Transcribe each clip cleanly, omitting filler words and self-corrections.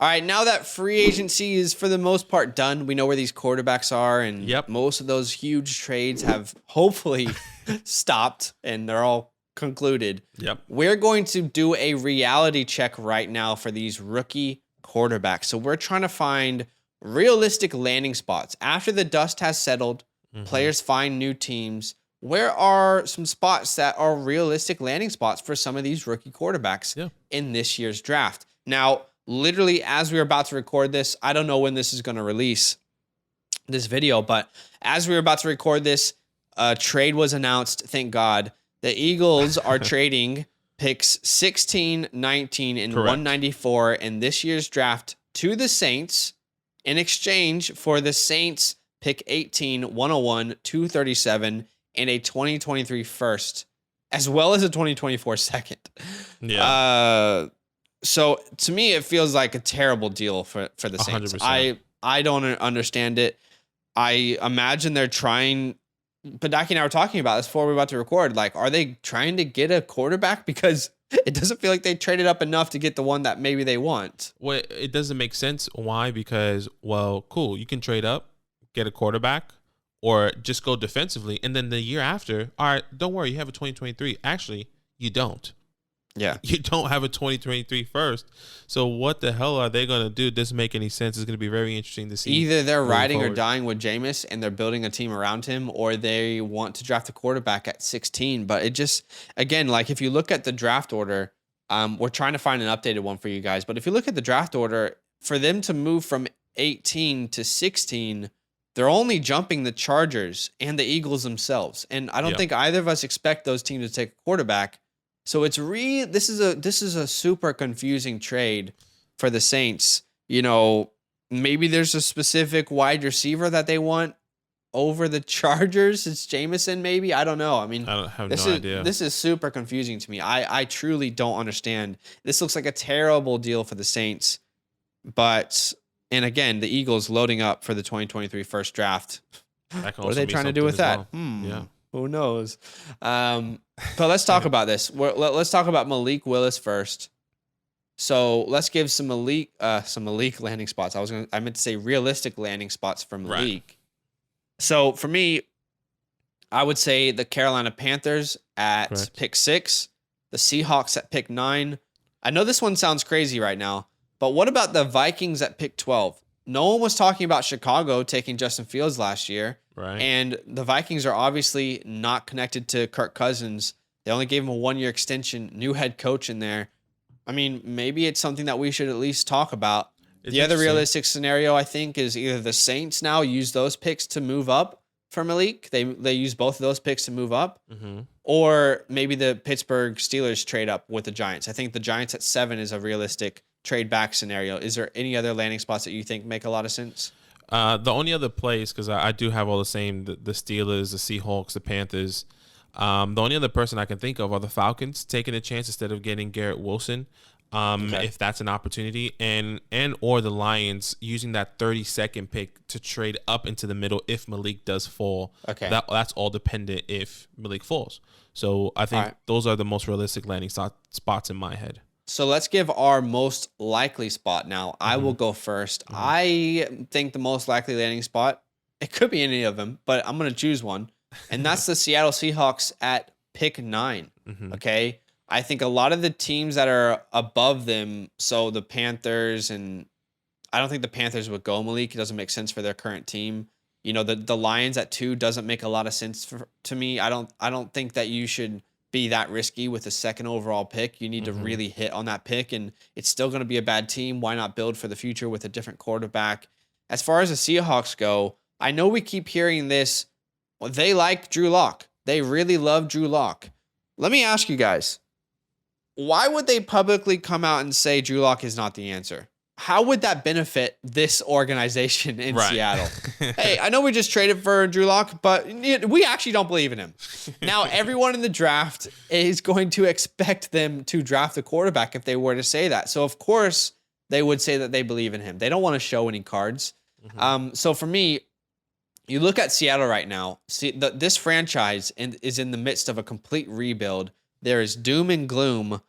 All right, now that free agency is for the most part done, we know where these quarterbacks are, and most of those huge trades have hopefully stopped, and they're all concluded. We're going to do a reality check right now for these rookie quarterbacks. So we're trying to find realistic landing spots. After the dust has settled, players find new teams. Where are some spots that are realistic landing spots for some of these rookie quarterbacks in this year's draft? Now, literally, as we're about to record this, I don't know when this is going to release this video, but as we were about to record this, a trade was announced. Thank God. The Eagles are trading picks 16, 19, and 194 in this year's draft to the Saints in exchange for the Saints pick 18, 101, 237, and a 2023 first, as well as a 2024 second. So to me, it feels like a terrible deal for the Saints. 100%. I don't understand it. I imagine they're trying. Badake and I were talking about this before we were about to record. Like, are they trying to get a quarterback? Because it doesn't feel like they traded up enough to get the one that maybe they want. Well, it doesn't make sense. Why? Because, well, cool. You can trade up, get a quarterback, or just go defensively. And then the year after, all right, don't worry, you have a 2023. Actually, you don't. Yeah. You don't have a 2023 first. So what the hell are they going to do? It doesn't make any sense. It's going to be very interesting to see. Either they're riding or dying with Jameis and they're building a team around him, or they want to draft a quarterback at 16. But it just, again, like if you look at the draft order, we're trying to find an updated one for you guys. But if you look at the draft order, for them to move from 18 to 16, they're only jumping the Chargers and the Eagles themselves. And I don't think either of us expect those teams to take a quarterback. So it's this is a super confusing trade for the Saints. You know, maybe there's a specific wide receiver that they want over the Chargers. It's Jameson, maybe. I don't know. I mean, I have no idea. This is super confusing to me. I truly don't understand. This looks like a terrible deal for the Saints. But, and again, the Eagles loading up for the 2023 first draft. What are they trying to do with that? Yeah. Who knows? But let's talk about this. Let's talk about Malik Willis first. So let's give some Malik landing spots. I meant to say realistic landing spots for Malik. Right. So for me, I would say the Carolina Panthers at pick 6, the Seahawks at pick 9. I know this one sounds crazy right now, but what about the Vikings at pick 12? No one was talking about Chicago taking Justin Fields last year. Right. And the Vikings are obviously not connected to Kirk Cousins. They only gave him a 1-year extension, new head coach in there. I mean, maybe it's something that we should at least talk about. The other realistic scenario, I think, is either the Saints now use those picks to move up for Malik. They use both of those picks to move up. Or maybe the Pittsburgh Steelers trade up with the Giants. I think the Giants at 7 is a realistic trade back scenario. Is there any other landing spots that you think make a lot of sense? The only other place, because I do have all the same, the Steelers, the Seahawks, the Panthers. The only other person I can think of are the Falcons taking a chance instead of getting Garrett Wilson, if that's an opportunity, and or the Lions using that 32nd pick to trade up into the middle if Malik does fall. Okay, that's all dependent if Malik falls. So I think those are the most realistic landing spots in my head. So let's give our most likely spot now. I will go first. I think the most likely landing spot, it could be any of them, but I'm going to choose one. And that's the Seattle Seahawks at pick 9. Okay. I think a lot of the teams that are above them, so the Panthers, and I don't think the Panthers would go Malik. It doesn't make sense for their current team. You know, the Lions at 2 doesn't make a lot of sense to me. I don't think that you should be that risky with a 2nd overall pick. You need to really hit on that pick, and it's still going to be a bad team. Why not build for the future with a different quarterback? As far as the Seahawks go, I know we keep hearing this. Well, they like Drew Lock. They really love Drew Lock. Let me ask you guys, why would they publicly come out and say Drew Lock is not the answer? How would that benefit this organization in Seattle? Hey, I know we just traded for Drew Lock, but we actually don't believe in him. Now, everyone in the draft is going to expect them to draft a quarterback if they were to say that. So, of course, they would say that they believe in him. They don't want to show any cards. So, for me, you look at Seattle right now. See, this franchise is in the midst of a complete rebuild. There is doom and gloom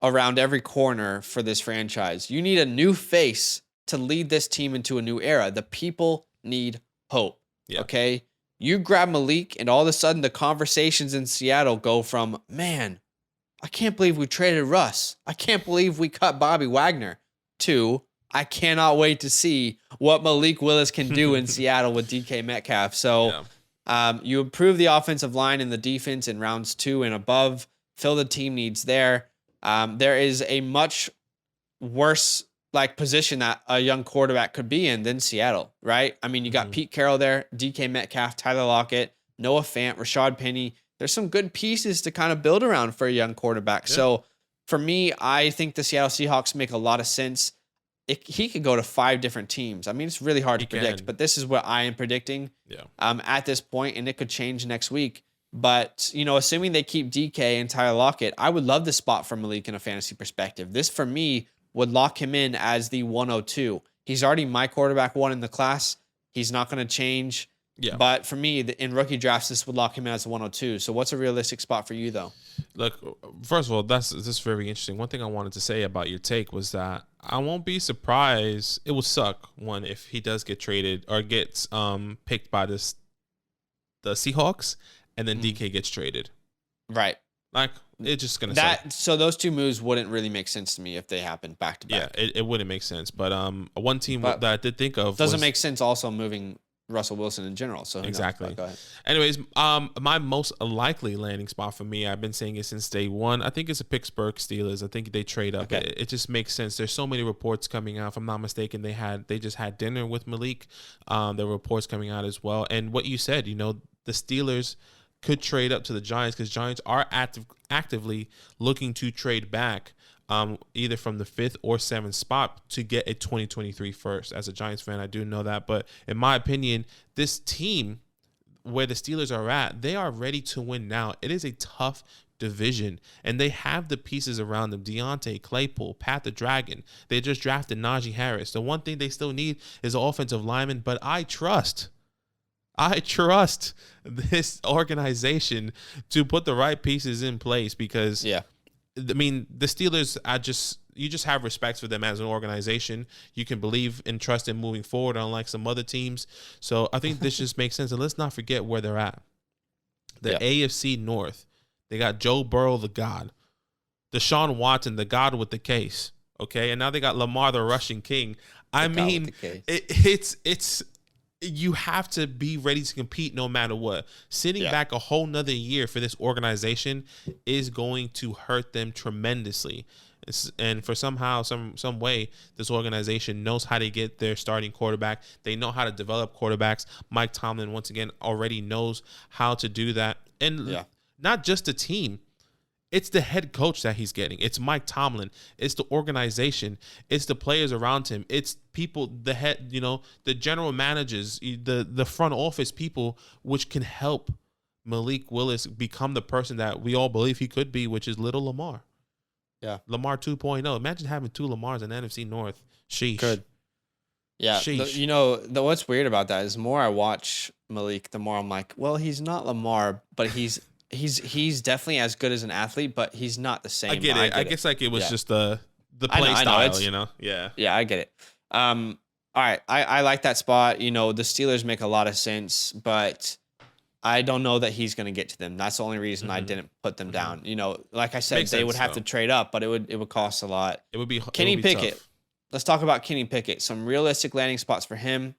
around every corner for this franchise. You need a new face to lead this team into a new era. The people need hope. Yeah. Okay? You grab Malik, and all of a sudden the conversations in Seattle go from, man, I can't believe we traded Russ. I can't believe we cut Bobby Wagner, to I cannot wait to see what Malik Willis can do in Seattle with DK Metcalf. So you improve the offensive line and the defense in rounds 2 and above. Fill the team needs there. There is a much worse position that a young quarterback could be in than Seattle, right? I mean, you got Pete Carroll there, DK Metcalf, Tyler Lockett, Noah Fant, Rashad Penny. There's some good pieces to kind of build around for a young quarterback. Yeah. So for me, I think the Seattle Seahawks make a lot of sense. He could go to 5 different teams. I mean, it's really hard to predict, but this is what I am predicting at this point, and it could change next week. But, assuming they keep DK and Tyler Lockett, I would love the spot for Malik in a fantasy perspective. This, for me, would lock him in as the 102. He's already my quarterback 1 in the class. He's not going to change. Yeah. But for me, in rookie drafts, this would lock him in as a 102. So what's a realistic spot for you, though? Look, first of all, this is very interesting. One thing I wanted to say about your take was that I won't be surprised. It will suck if he does get traded or gets picked by the Seahawks, and then DK gets traded. Right. It's just gonna suck. So those 2 moves wouldn't really make sense to me if they happened back to back. Yeah, it wouldn't make sense. But one team that I did think of doesn't make sense also moving Russell Wilson in general. So exactly. Go ahead. Anyways, my most likely landing spot for me, I've been saying it since day one. I think it's the Pittsburgh Steelers. I think they trade up. Okay. It just makes sense. There's so many reports coming out. If I'm not mistaken, they just had dinner with Malik. There were reports coming out as well. And what you said, the Steelers could trade up to the Giants because Giants are actively looking to trade back either from the 5th or 7th spot to get a 2023 first. As a Giants fan, I do know that. But in my opinion, this team where the Steelers are at, they are ready to win now. It is a tough division, and they have the pieces around them. Deontay, Claypool, Pat the Dragon. They just drafted Najee Harris. The one thing they still need is an offensive lineman, but I trust this organization to put the right pieces in place because, I mean, the Steelers, you just have respect for them as an organization. You can believe and trust in moving forward, unlike some other teams. So I think this just makes sense. And let's not forget where they're at. The AFC North. They got Joe Burrow, the God. Deshaun Watson, the God with the case. Okay, and now they got Lamar, the Russian King. I mean, it's you have to be ready to compete no matter what. Sitting back a whole nother year for this organization is going to hurt them tremendously. And for some way, this organization knows how to get their starting quarterback. They know how to develop quarterbacks. Mike Tomlin, once again, already knows how to do that. And not just the team. It's the head coach that he's getting. It's Mike Tomlin. It's the organization. It's the players around him. It's people, the head, the general managers, the front office people, which can help Malik Willis become the person that we all believe he could be, which is little Lamar. Yeah. Lamar 2.0. Imagine having 2 Lamars in the NFC North. Sheesh. Good. Yeah. What's weird about that is the more I watch Malik, the more I'm like, well, he's not Lamar, but he's definitely as good as an athlete, but he's not the same. I get it. I guess it was just the play style, Yeah. Yeah, I get it. All right. I like that spot. The Steelers make a lot of sense, but I don't know that he's going to get to them. That's the only reason I didn't put them down. Like I said, they would have to trade up, but it would cost a lot. It would be Kenny Pickett. Tough. Let's talk about Kenny Pickett. Some realistic landing spots for him.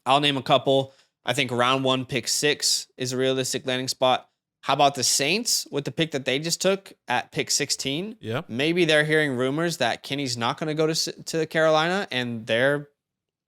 I'll name a couple. I think round 1, pick 6 is a realistic landing spot. How about the Saints with the pick that they just took at pick 16? Yeah. Maybe they're hearing rumors that Kenny's not going to go to Carolina, and they're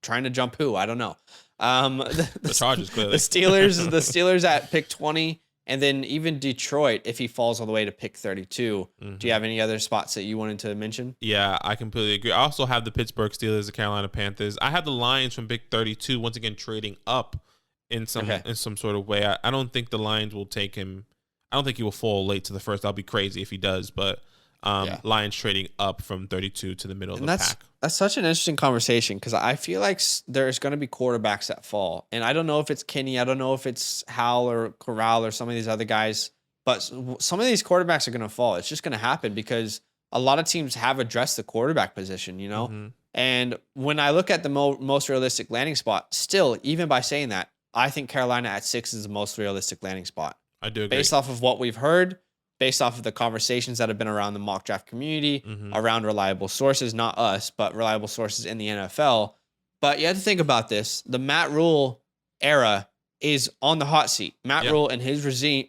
trying to jump who? I don't know. The Chargers, clearly. The Steelers at pick 20, and then even Detroit if he falls all the way to pick 32. Do you have any other spots that you wanted to mention? Yeah, I completely agree. I also have the Pittsburgh Steelers, the Carolina Panthers. I have the Lions from pick 32, once again trading up in some sort of way. I don't think the Lions will take him. I don't think he will fall late to the first. That'll be crazy if he does, but Lions trading up from 32 to the middle of the pack. That's such an interesting conversation because I feel like there's going to be quarterbacks that fall. And I don't know if it's Kenny. I don't know if it's Howell or Corral or some of these other guys. But some of these quarterbacks are going to fall. It's just going to happen because a lot of teams have addressed the quarterback position, you know? Mm-hmm. And when I look at the most realistic landing spot, still, even by saying that, I think Carolina at 6 is the most realistic landing spot. I do agree. Based off of what we've heard, based off of the conversations that have been around the mock draft community, around reliable sources, not us, but reliable sources in the NFL. But you have to think about this. The Matt Rule era is on the hot seat. Matt Rule and his regime,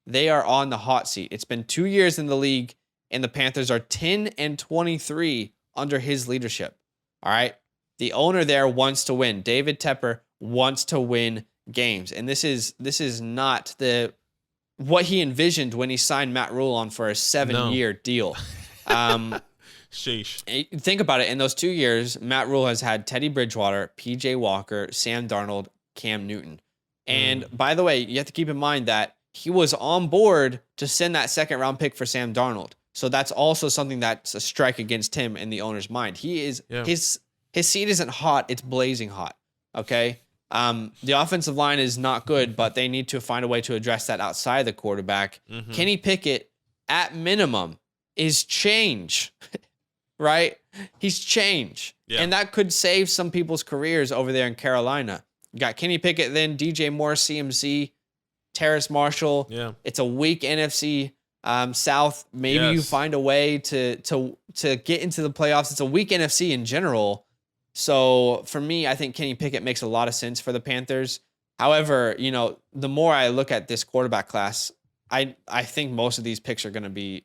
they are on the hot seat. It's been 2 years in the league, and the Panthers are 10-23 under his leadership. All right. The owner there wants to win. David Tepper wants to win games. And this is not what he envisioned when he signed Matt Rule on for a 7-year deal. Sheesh. Think about it. In those 2 years, Matt Rule has had Teddy Bridgewater, PJ Walker, Sam Darnold, Cam Newton. And by the way, you have to keep in mind that he was on board to send that second round pick for Sam Darnold. So that's also something that's a strike against him in the owner's mind. He is his seat isn't hot, it's blazing hot. Okay. The offensive line is not good, but they need to find a way to address that outside the quarterback. Kenny Pickett, at minimum, is change, right? He's change. Yeah. And that could save some people's careers over there in Carolina. You got Kenny Pickett, then DJ Moore, CMC, Terrace Marshall. Yeah. It's a weak NFC South. Maybe you find a way to get into the playoffs. It's a weak NFC in general. So for me, I think Kenny Pickett makes a lot of sense for the Panthers. However, you know, the more I look at this quarterback class, I think most of these picks are going to be,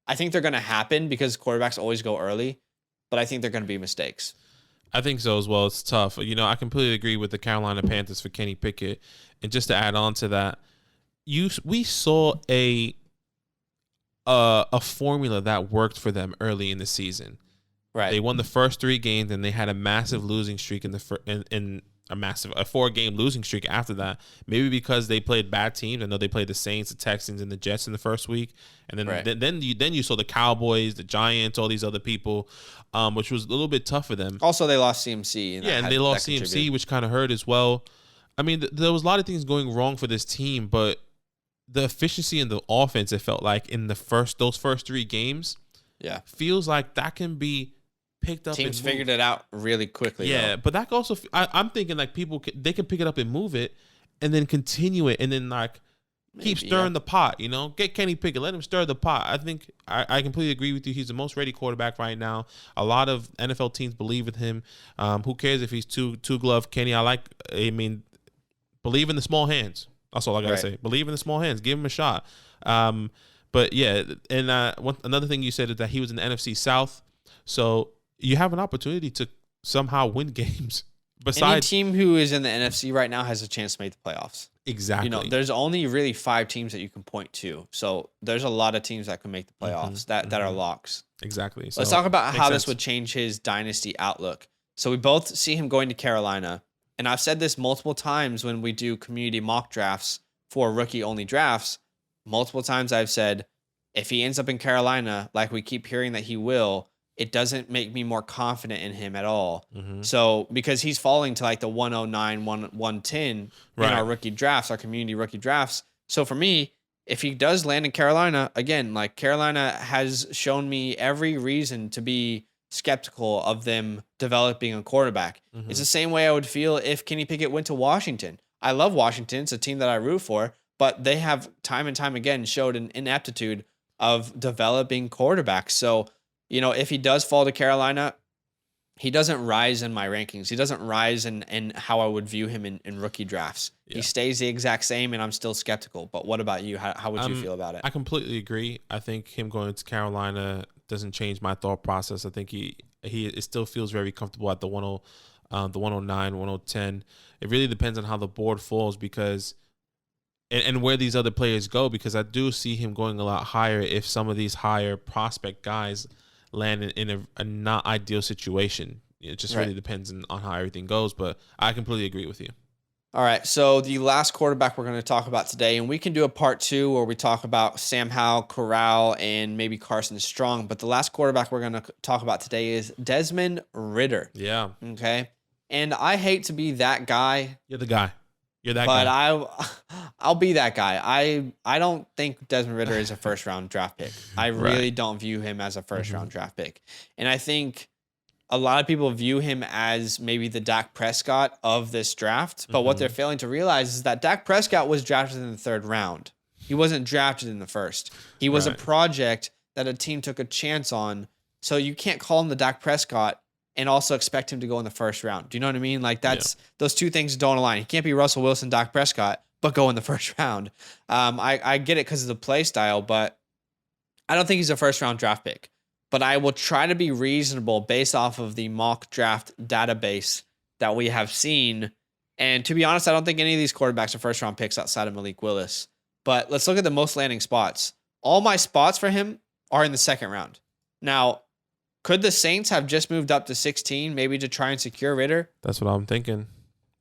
I think they're going to happen because quarterbacks always go early, but I think they're going to be mistakes. I think so as well. It's tough. You know, I completely agree with the Carolina Panthers for Kenny Pickett. And just to add on to that, we saw a formula that worked for them early in the season. Right. They won the first 3 games, and they had a massive losing streak in a 4-game losing streak after that. Maybe because they played bad teams. I know they played the Saints, the Texans, and the Jets in the first week, and then then you saw the Cowboys, the Giants, all these other people, which was a little bit tough for them. Also, they lost CMC. And they lost CMC, which kind of hurt as well. I mean, there was a lot of things going wrong for this team, but the efficiency in the offense, it felt like in those first 3 games, feels like that can be picked up. Teams figured it out really quickly. Yeah, but that also, I'm thinking like they can pick it up and move it, and then continue it, and then like keep stirring the pot. You know, get Kenny Pickett, let him stir the pot. I think I completely agree with you. He's the most ready quarterback right now. A lot of NFL teams believe in him. Who cares if he's two glove Kenny? Believe in the small hands. That's all I gotta say. Believe in the small hands. Give him a shot. But yeah, and another thing you said is that he was in the NFC South, so you have an opportunity to somehow win games. Any team who is in the NFC right now has a chance to make the playoffs. Exactly. You know, there's only really 5 teams that you can point to. So there's a lot of teams that can make the playoffs that are locks. Exactly. So let's talk about how this would change his dynasty outlook. So we both see him going to Carolina. And I've said this multiple times when we do community mock drafts for rookie-only drafts. Multiple times I've said, if he ends up in Carolina, like we keep hearing that he will, it doesn't make me more confident in him at all. So because he's falling to like the 109, 110 in our rookie drafts, our community rookie drafts. So for me, if he does land in Carolina, again, like Carolina has shown me every reason to be skeptical of them developing a quarterback. It's the same way I would feel if Kenny Pickett went to Washington. I love Washington. It's a team that I root for, but they have time and time again showed an ineptitude of developing quarterbacks. So, you know, if he does fall to Carolina, he doesn't rise in my rankings. He doesn't rise in how I would view him in rookie drafts. Yeah. He stays the exact same, and I'm still skeptical. But what about you? How would you feel about it? I completely agree. I think him going to Carolina doesn't change my thought process. I think he still feels very comfortable at the 109, 110. It really depends on how the board falls because and where these other players go, because I do see him going a lot higher if some of these higher prospect guys land in a not ideal situation. It just really depends on how everything goes, but I completely agree with you. All right, so the last quarterback we're going to talk about today, and we can do a part 2 where we talk about Sam Howell, Corral, and maybe Carson Strong, but the last quarterback we're going to talk about today is Desmond Ridder. Yeah. Okay? And I hate to be that guy. You're the guy. You're that guy. But I'll be that guy. I don't think Desmond Ridder is a first round draft pick. I really don't view him as a first round draft pick. And I think a lot of people view him as maybe the Dak Prescott of this draft. But what they're failing to realize is that Dak Prescott was drafted in the 3rd round. He wasn't drafted in the 1st. He was a project that a team took a chance on. So you can't call him the Dak Prescott and also expect him to go in the 1st round. Do you know what I mean? Like those two things don't align. He can't be Russell Wilson, Dak Prescott, but go in the 1st round. I get it because of the play style, but I don't think he's a 1st round draft pick. But I will try to be reasonable based off of the mock draft database that we have seen. And to be honest, I don't think any of these quarterbacks are 1st round picks outside of Malik Willis. But let's look at the most landing spots. All my spots for him are in the 2nd round. Now, could the Saints have just moved up to 16, maybe to try and secure Ridder? That's what I'm thinking.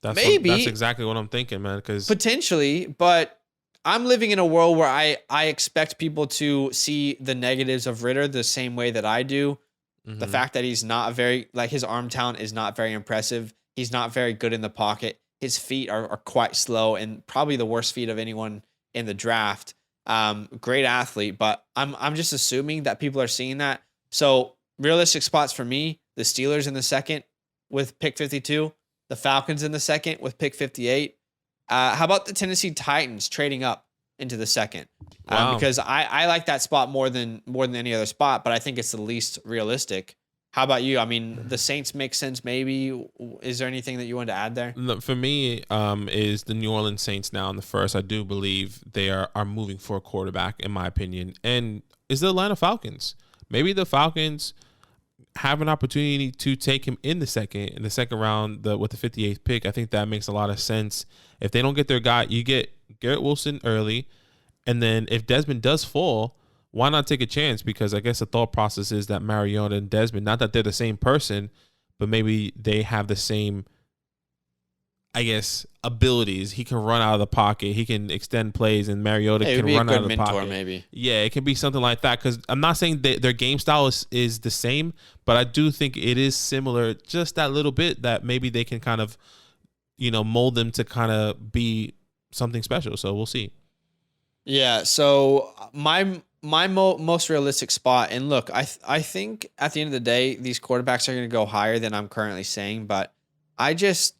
That's exactly what I'm thinking, man. Because potentially, but I'm living in a world where I expect people to see the negatives of Ridder the same way that I do. The fact that he's not his arm talent is not very impressive. He's not very good in the pocket. His feet are quite slow and probably the worst feet of anyone in the draft. Great athlete, but I'm just assuming that people are seeing that. So realistic spots for me, the Steelers in the 2nd with pick 52, the Falcons in the 2nd with pick 58. How about the Tennessee Titans trading up into the 2nd? Wow. Because I like that spot more than any other spot, but I think it's the least realistic. How about you? I mean, the Saints make sense maybe. Is there anything that you want to add there? For me, is the New Orleans Saints now in the 1st. I do believe they are moving for a quarterback, in my opinion. And is the Atlanta Falcons. Maybe the Falcons have an opportunity to take him in the 2nd round with the 58th pick. I think that makes a lot of sense. If they don't get their guy, you get Garrett Wilson early. And then if Desmond does fall, why not take a chance? Because I guess the thought process is that Mariota and Desmond, not that they're the same person, but maybe they have the same, I guess, abilities. He can run out of the pocket. He can extend plays, and Mariota can run out of the pocket. Maybe. Yeah, it can be something like that. Because I'm not saying their game style is the same, but I do think it is similar just that little bit that maybe they can kind of, mold them to kind of be something special. So we'll see. Yeah, so my most realistic spot, and look, I think at the end of the day, these quarterbacks are going to go higher than I'm currently saying, but I just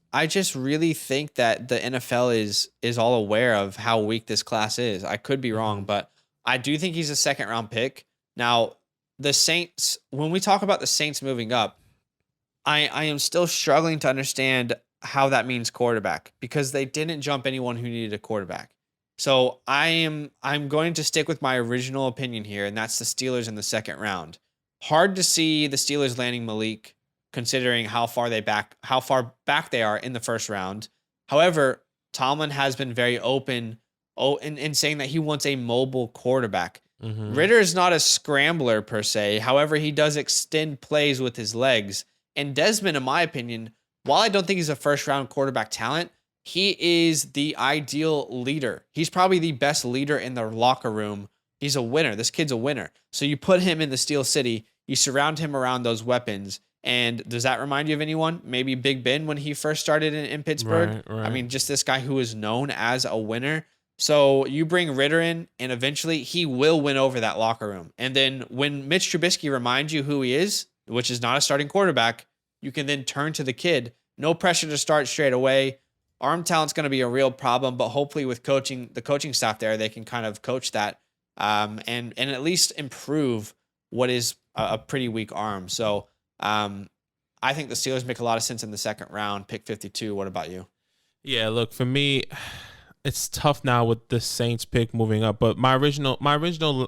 really think that the NFL is all aware of how weak this class is. I could be wrong, but I do think he's a 2nd round pick. Now, the Saints, when we talk about the Saints moving up, I am still struggling to understand how that means quarterback, because they didn't jump anyone who needed a quarterback. So I'm going to stick with my original opinion here, and that's the Steelers in the 2nd round. Hard to see the Steelers landing Malik, considering how far back they are in the 1st round. However, Tomlin has been very open in saying that he wants a mobile quarterback. Ridder is not a scrambler per se. However, he does extend plays with his legs. And Desmond, in my opinion, while I don't think he's a 1st round quarterback talent, he is the ideal leader. He's probably the best leader in the locker room. He's a winner. This kid's a winner. So you put him in the Steel City, you surround him around those weapons. And does that remind you of anyone? Maybe Big Ben when he first started in Pittsburgh? Right. I mean, just this guy who is known as a winner. So you bring Ridder in, and eventually he will win over that locker room. And then when Mitch Trubisky reminds you who he is, which is not a starting quarterback, you can then turn to the kid. No pressure to start straight away. Arm talent's going to be a real problem, but hopefully with the coaching staff there, they can kind of coach that and at least improve what is a pretty weak arm. So I think the Steelers make a lot of sense in the 2nd round, pick 52. What about you? Yeah, look, for me, it's tough now with the Saints pick moving up, but my original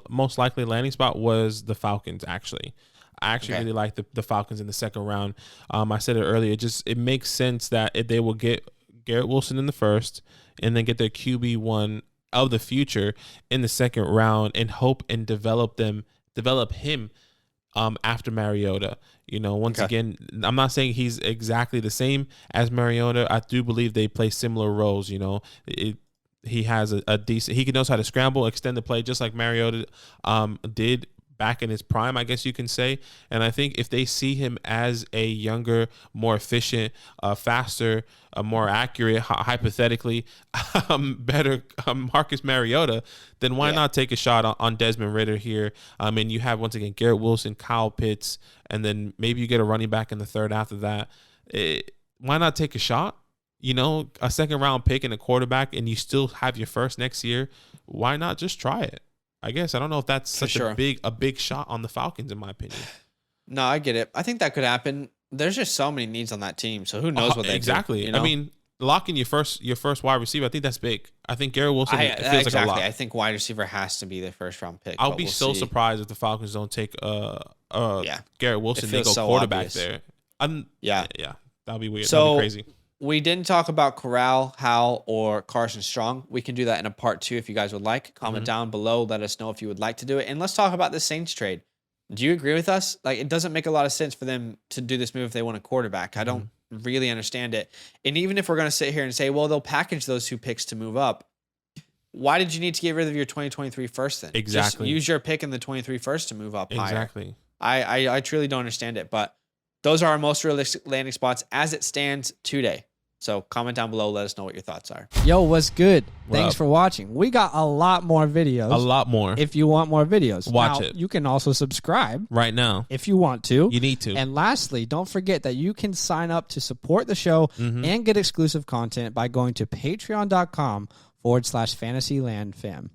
most likely landing spot was the Falcons, actually. I actually really like the Falcons in the 2nd round. I said it earlier. It makes sense that if they will get Garrett Wilson in the 1st and then get their QB1 of the future in the 2nd round and hope and develop him after Mariota. Once again, I'm not saying he's exactly the same as Mariota. I do believe they play similar roles. He has a decent, he knows how to scramble, extend the play just like Mariota did back in his prime, I guess you can say. And I think if they see him as a younger, more efficient, faster, more accurate, hypothetically, better Marcus Mariota, then why not take a shot on Desmond Ridder here? And you have, once again, Garrett Wilson, Kyle Pitts, and then maybe you get a running back in the third after that. Why not take a shot? You know, a second-round pick and a quarterback, and you still have your first next year. Why not just try it? I guess. I don't know if that's such a big shot on the Falcons, in my opinion. No, I get it. I think that could happen. There's just so many needs on that team, so who knows what they exactly. do, you know? I mean, locking your first wide receiver, I think that's big. I think Garrett Wilson feels like a lot. I think wide receiver has to be the first-round pick. I'll be so surprised if the Falcons don't take Garrett Wilson. They go quarterback there. Yeah, that'll be weird. That'll be crazy. We didn't talk about Corral, Howell, or Carson Strong. We can do that in a part 2 if you guys would like. Comment down below. Let us know if you would like to do it. And let's talk about the Saints trade. Do you agree with us? Like, it doesn't make a lot of sense for them to do this move if they want a quarterback. I don't really understand it. And even if we're going to sit here and say, well, they'll package those 2 picks to move up, why did you need to get rid of your 2023 first then? Exactly. Just use your pick in the 23 first to move up higher. Exactly. I truly don't understand it. But those are our most realistic landing spots as it stands today. So comment down below. Let us know what your thoughts are. Yo, what's good? Thanks for watching. We got a lot more videos. A lot more. If you want more videos. Watch it. You can also subscribe. Right now. If you want to. You need to. And lastly, don't forget that you can sign up to support the show and get exclusive content by going to patreon.com/FantasyLandFam.